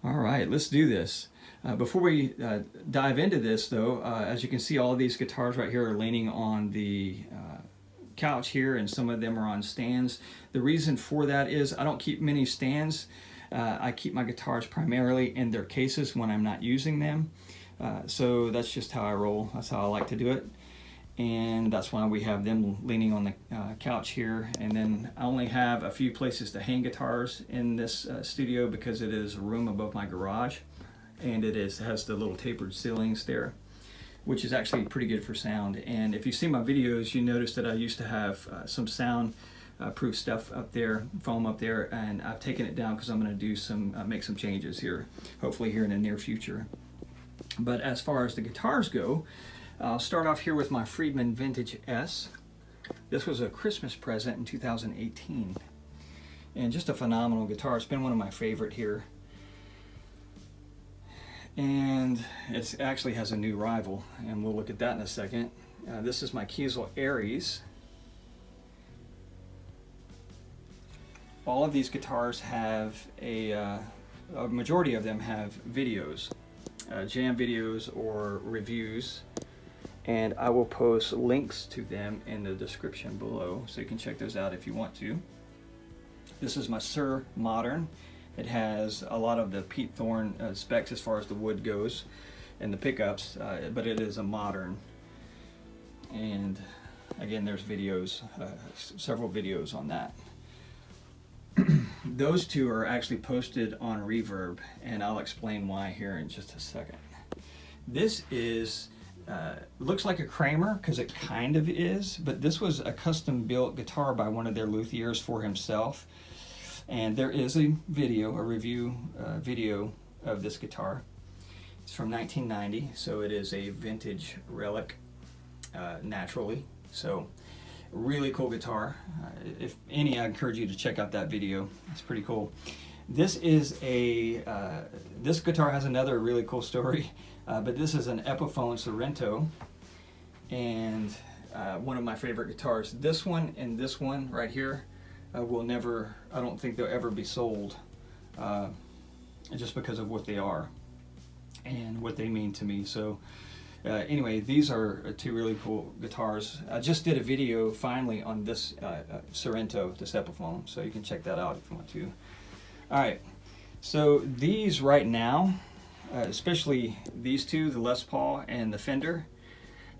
All right, let's do this. Before we dive into this though, as you can see, all of these guitars right here are leaning on the couch here, and some of them are on stands. The reason for that is I don't keep many stands. I keep my guitars primarily in their cases when I'm not using them. So that's just how I roll. That's how I like to do it. And that's why we have them leaning on the couch here. And then I only have a few places to hang guitars in this studio because it is a room above my garage, and it has the little tapered ceilings there, which is actually pretty good for sound. And if you see my videos, you notice that I used to have some sound proof stuff up there, foam up there, and I've taken it down because I'm going to do some make some changes here, hopefully here in the near future. But as far as the guitars go, I'll start off here with my Friedman Vintage S. This was a Christmas present in 2018, and just a phenomenal guitar. It's been one of my favorite here, and it actually has a new rival, and we'll look at that in a second. This is my Kiesel Aries. All of these guitars have a majority of them have videos, jam videos or reviews, and I will post links to them in the description below, so you can check those out if you want to. This is my Suhr Modern. It has a lot of the Pete Thorn specs as far as the wood goes and the pickups, but it is a modern. And again, there's videos, several videos on that. Those two are actually posted on Reverb, and I'll explain why here in just a second. This is looks like a Kramer because it kind of is, but this was a custom built guitar by one of their luthiers for himself, and there is a video, a review video of this guitar. It's from 1990, so it is a vintage Relic Naturally. So really cool guitar. If any, I encourage you to check out that video. It's pretty cool. This is a this guitar has another really cool story, but this is an Epiphone Sorrento, and one of my favorite guitars. This one and this one right here will never, I don't think they'll ever be sold, just because of what they are and what they mean to me. So anyway, these are two really cool guitars. I just did a video finally on this Sorrento, this Epiphone, so you can check that out if you want to. Alright, so these right now, especially these two, the Les Paul and the Fender,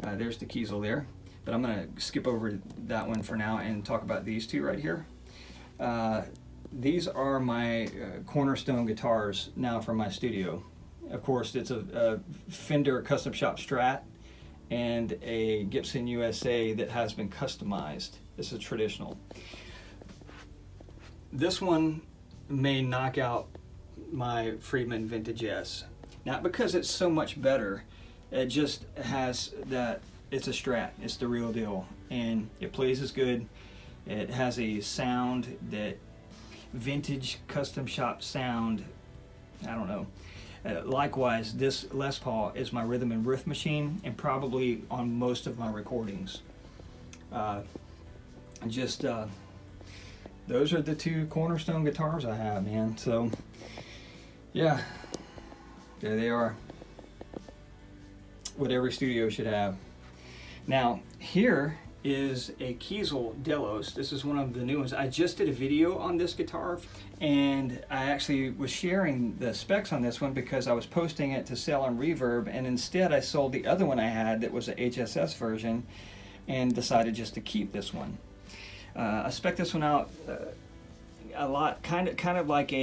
there's the Kiesel there, but I'm going to skip over that one for now and talk about these two right here. These are my Cornerstone guitars now from my studio. Of course, it's a Fender Custom Shop Strat and a Gibson USA that has been customized. This is traditional. This one may knock out my Friedman Vintage S. Not because it's so much better, it just has that, it's a Strat, it's the real deal, and it plays as good. It has a sound that vintage custom shop sound, I don't know. Likewise, this Les Paul is my rhythm and riff machine, and probably on most of my recordings. Those are the two Cornerstone guitars I have, man. So, yeah, there they are. What every studio should have. Now, here is a Kiesel Delos. This is one of the new ones. I just did a video on this guitar, and I actually was sharing the specs on this one because I was posting it to sell on Reverb, and instead I sold the other one I had that was a HSS version and decided just to keep this one. I spec'd this one out a lot, kind of like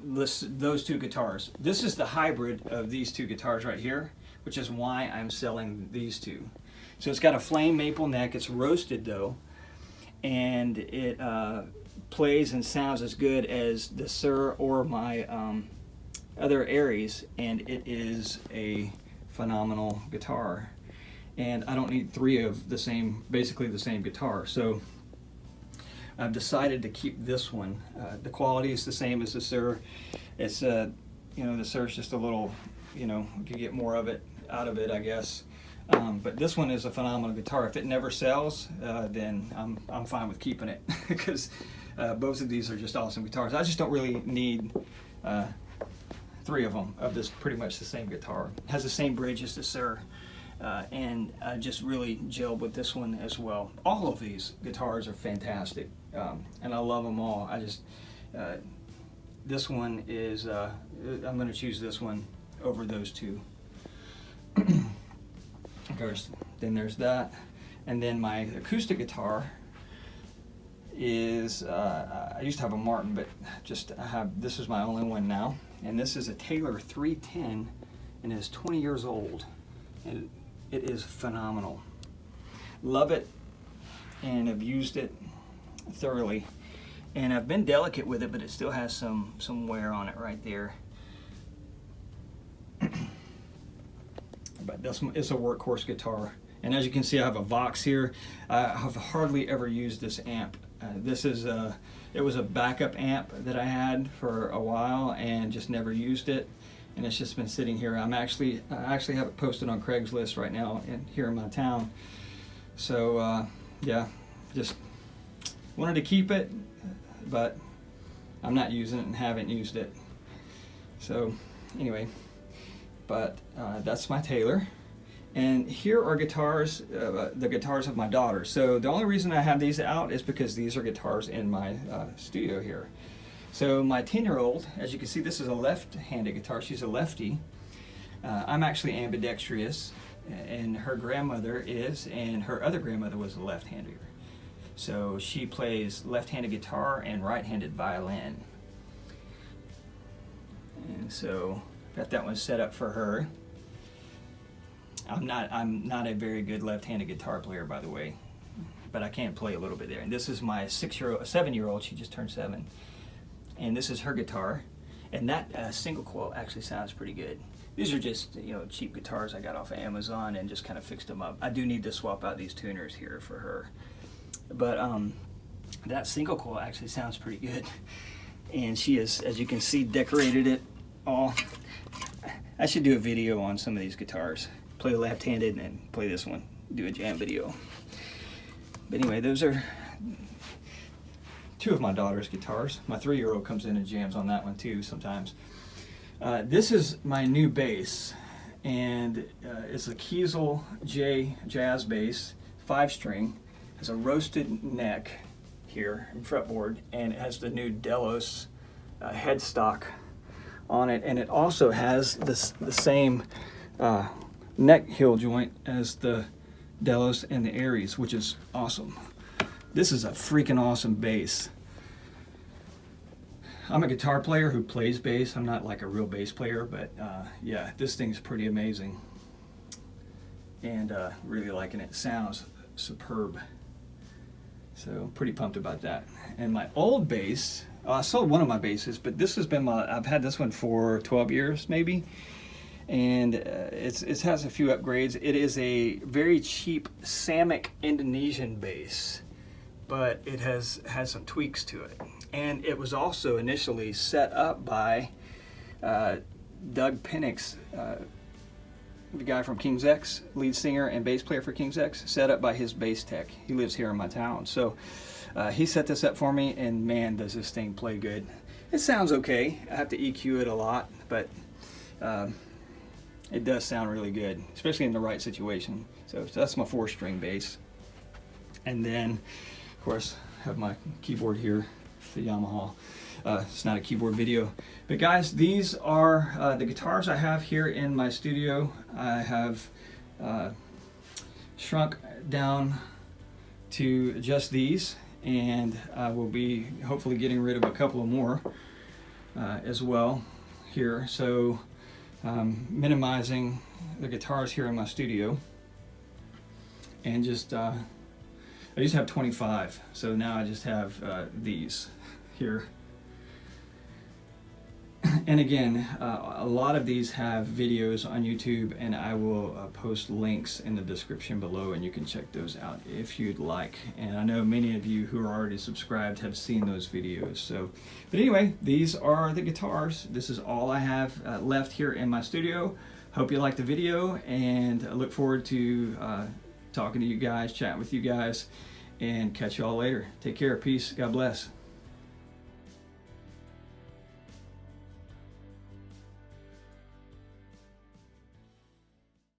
those two guitars. This is the hybrid of these two guitars right here, which is why I'm selling these two. So it's got a flame maple neck. It's roasted though, and it plays and sounds as good as the Suhr or my other Aries, and it is a phenomenal guitar. And I don't need three of the same, basically the same guitar. So I've decided to keep this one. The quality is the same as the Suhr. It's you know, the Suhr's just a little, you know, you can get more of it out of it, I guess. But this one is a phenomenal guitar. If it never sells, then I'm fine with keeping it because both of these are just awesome guitars. I just don't really need 3 of them of this pretty much the same guitar. It has the same bridge as the Suhr, and I just really gelled with this one as well. All of these guitars are fantastic, and I love them all. I just this one is I'm going to choose this one over those 2. Of course, then there's that, and then my acoustic guitar is I used to have a Martin, but just this is my only one now, and this is a Taylor 310, and it's 20 years old, and it is phenomenal. Love it, and I've used it thoroughly, and I've been delicate with it, but it still has some wear on it right there. But it's a workhorse guitar, and as you can see, I have a Vox here. I have hardly ever used this amp. This is it was a backup amp that I had for a while and just never used it, and it's just been sitting here. I actually have it posted on Craigslist right now here in my town. So yeah, just wanted to keep it, but I'm not using it and haven't used it. So anyway, but that's my Taylor. And here are guitars, the guitars of my daughter. So the only reason I have these out is because these are guitars in my studio here. So my 10-year-old, as you can see, this is a left-handed guitar. She's a lefty. I'm actually ambidextrous, and her grandmother is, and her other grandmother was a left-hander. So she plays left-handed guitar and right-handed violin. And so got that one set up for her. I'm not a very good left-handed guitar player, by the way, but I can play a little bit there. And this is my 7-year-old. She just turned 7, and this is her guitar. And that single coil actually sounds pretty good. These are just cheap guitars I got off of Amazon and just kind of fixed them up. I do need to swap out these tuners here for her, but that single coil actually sounds pretty good. And she is, as you can see, decorated it all. I should do a video on some of these guitars. Play left-handed and play this one, do a jam video. But anyway, those are 2 of my daughter's guitars. My 3-year-old comes in and jams on that one too sometimes. This is my new bass, and it's a Kiesel jazz bass, 5-string. Has a roasted neck here and fretboard, and it has the new Delos headstock on it, and it also has the same neck heel joint as the Delos and the Aries, which is awesome. This is a freaking awesome bass. I'm a guitar player who plays bass. I'm not like a real bass player, but yeah, this thing's pretty amazing, and really liking it. Sounds superb. So I'm pretty pumped about that. And my old bass, I sold one of my basses, but this has been I've had this one for 12 years maybe, and it has a few upgrades. It is a very cheap Samic Indonesian bass, but it has some tweaks to it. And it was also initially set up by Doug Penix, the guy from King's X, lead singer and bass player for King's X, set up by his bass tech. He lives here in my town. So he set this up for me, and man, does this thing play good. It sounds okay. I have to EQ it a lot, but it does sound really good, especially in the right situation. So that's my 4-string bass. And then, of course, I have my keyboard here, the Yamaha. It's not a keyboard video, but guys, these are the guitars I have here in my studio. I have shrunk down to just these, and I will be hopefully getting rid of a couple of more as well here. So minimizing the guitars here in my studio, and just I used to have 25, so now I just have these here. And again, a lot of these have videos on YouTube, and I will post links in the description below, and you can check those out if you'd like. And I know many of you who are already subscribed have seen those videos. So, but anyway, these are the guitars. This is all I have left here in my studio. Hope you liked the video, and I look forward to talking to you guys, chatting with you guys, and catch you all later. Take care. Peace. God bless.